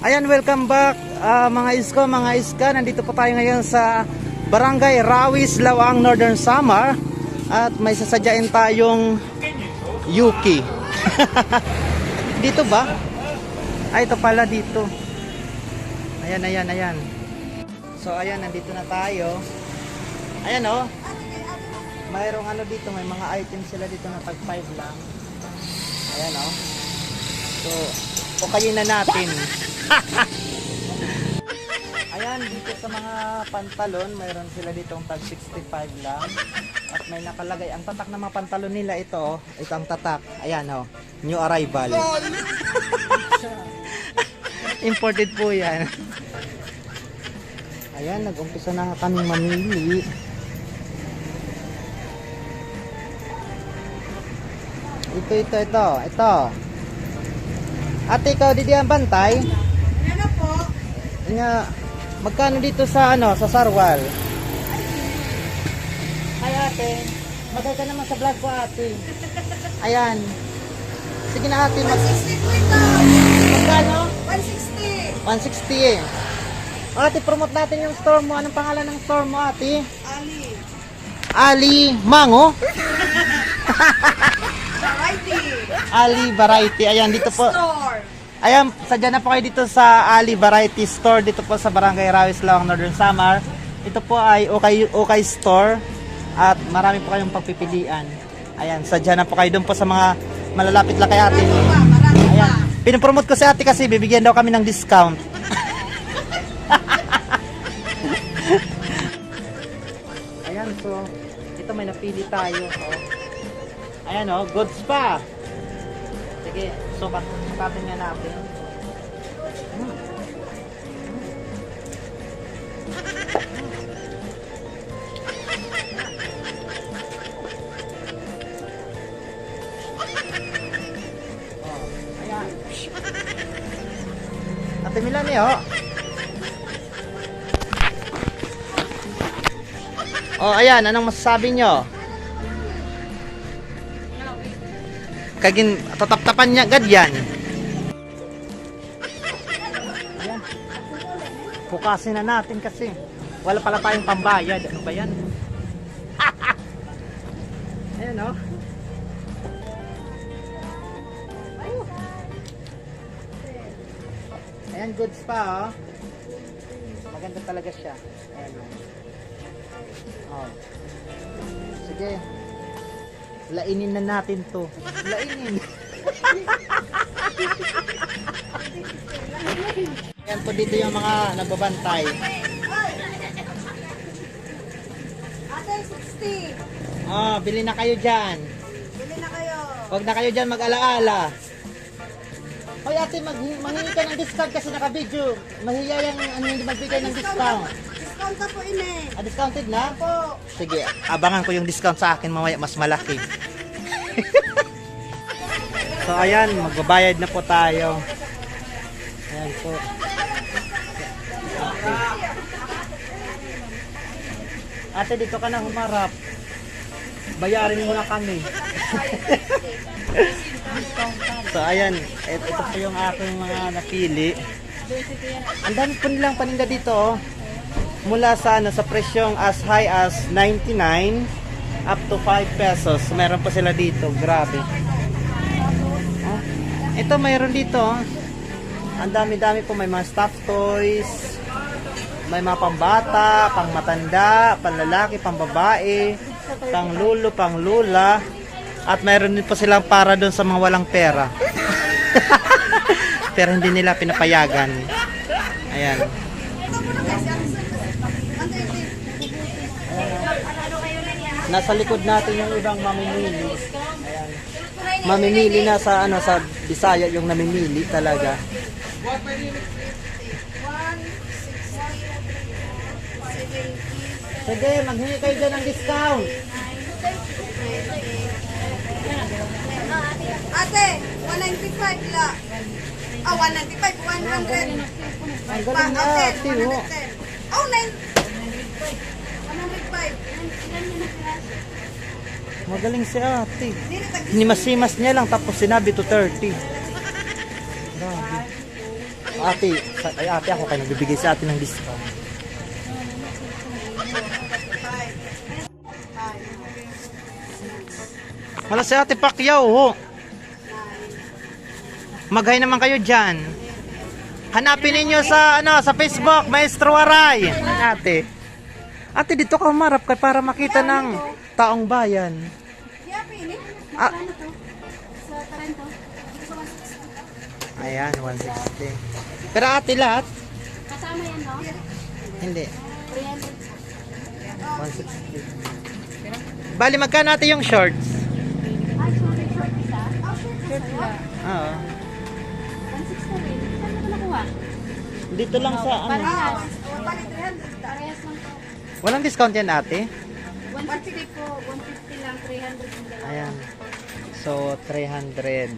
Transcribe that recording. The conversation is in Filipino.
Ayan, welcome back mga isko, mga iska. Nandito po tayo ngayon sa Barangay Rawis, Lawang, Northern Samar. At may sasadyain tayong Yuki. Dito ba? Ay, ito pala dito. Ayan, ayan, ayan. So, ayan, nandito na tayo. Ayan, oh. Mayroong ano dito, may mga items sila dito na tag 5 lang. Ayan, oh. So, ukayin na natin. Ayan, dito sa mga pantalon, mayroon sila dito ang tag 65 lang. At may nakalagay, ang tatak ng mga pantalon nila ito, ito ang tatak. Ayan, oh, new arrival. Imported po yan. Ayan, nag-umpisa na kaming mamili. Ito. Ate, ikaw di ang bantay? Ano po? Nga, magkano dito sa sa Sarwal? Ay ate, magay ka naman sa vlog ko ate. Ayan. Sige na ate, 160 po ito. magkano? 160. 160 eh. Ate, promote natin yung store mo. Anong pangalan ng store mo ate? Ali. Ali Mango? Variety. Ali Variety. Ayan, dito po. Store. Ayan, sadya na po kayo dito sa Ali Variety Store. Dito po sa Barangay Rawis, Lawang, Northern Samar. Ito po ay Okay Store. At marami po kayong pagpipilian. Ayan, sadya na po kayo doon po sa mga malalapit lang kay ate. Marami pa. Ayan, pinopromote ko si ate kasi bibigyan daw kami ng discount. Ayan, so ito may napili tayo. Oh. Ayan, oh, goods pa. Sige, sukatin nga natin. Oh, ayan. Ate Milani, oh. Oh, ayan, anong masasabi nyo? Kagin tatap-tapan niya agad yan. Ayan. Pukasin na natin kasi. Wala pala tayong pambayad. Ano ba yan? Ayan, oh. Ayan, goods pa, oh. Maganda talaga siya. Ayan, oh. Sige. Lainin na natin to. Lainin. Ayan po dito yung mga nagbabantay. Ate, 60. Bili na kayo dyan. Bili na kayo. Huwag na kayo dyan mag-alaala. Hoy ate, manghingi ka ng discount kasi naka-video. Mahiya yung hindi magbigay ng discount. Discount na po ini. Discounted na? Po. Sige, abangan ko yung discount sa akin mamaya mas malaki. So ayan, magbabayad na po tayo. Ayan po. Okay. Ate, dito ka na humarap. Bayarin mo na kami. So ayan, ito po yung aking mga napili. Ang dami po nilang paninda dito, oh. Mula sa sa presyong as high as 99 up to 5 pesos. Meron pa sila dito, grabe. Oh, ito mayroon dito, oh. Ang dami-dami po, may mga stuffed toys, may mga pambata, pang matanda, panlalaki, pambabae, pang lulo, pang lula, at mayroon din po silang para doon sa mga walang pera. Pero hindi nila pinapayagan. Ayan. Nasa likod natin yung ibang mamimili. Ayan. Mamimili na sa sa Bisaya yung namimili talaga. Sige, maghingi kayo dyan ng discount. Ate, 195 la. 195, 100. Ang galing na, Ate, ate, oh. 110. Oh, 105. Magaling si ate. Hinimasimas niya lang tapos sinabi to 30. Grabe. Ate, ay ate ako kayo nagbibigay sa atin ng discount. Wala si Ate Pacquiao, ho. Mag-hi naman kayo dyan. Hanapin ninyo sa sa Facebook, Maestro Waray. Ate. Ate, dito ka umarap ka para makita ng taong bayan. Kaya pili. Ah, Ano to? Sa Taranto. ayan, 160. Pero ate lahat? Kasama yan, no? Hindi. 300. 160. Bali, magkano ate yung shorts? Ah, short isa? Ah, short lang. Oo. 160 rin. Saan mo ito nakuha? Dito lang sa ano. Parehas. Bali 300. Parehas lang to. Walang discount yan ate? 150 po. 150 lang. 300 yung dalawa. Ayan. So, 300.